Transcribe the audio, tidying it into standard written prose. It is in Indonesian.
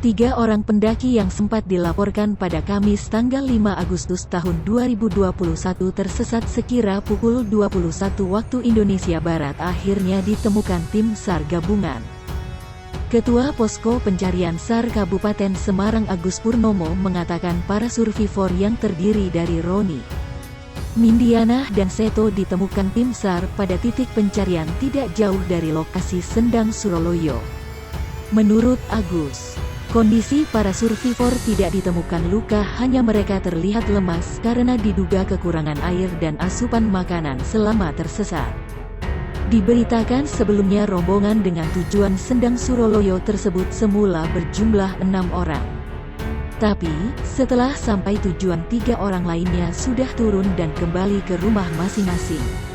Tiga orang pendaki yang sempat dilaporkan pada Kamis tanggal 5 Agustus tahun 2021 tersesat sekira pukul 21 waktu Indonesia Barat akhirnya ditemukan tim SAR gabungan. Ketua Posko Pencarian SAR Kabupaten Semarang Agus Purnomo mengatakan para survivor yang terdiri dari Roni, Mindiana dan Seto ditemukan tim SAR pada titik pencarian tidak jauh dari lokasi Sendang Suroloyo. Menurut Agus, kondisi para survivor tidak ditemukan luka, hanya mereka terlihat lemas karena diduga kekurangan air dan asupan makanan selama tersesat. Diberitakan sebelumnya rombongan dengan tujuan Sendang Suroloyo tersebut semula berjumlah 6 orang. Tapi, setelah sampai tujuan 3 orang lainnya sudah turun dan kembali ke rumah masing-masing.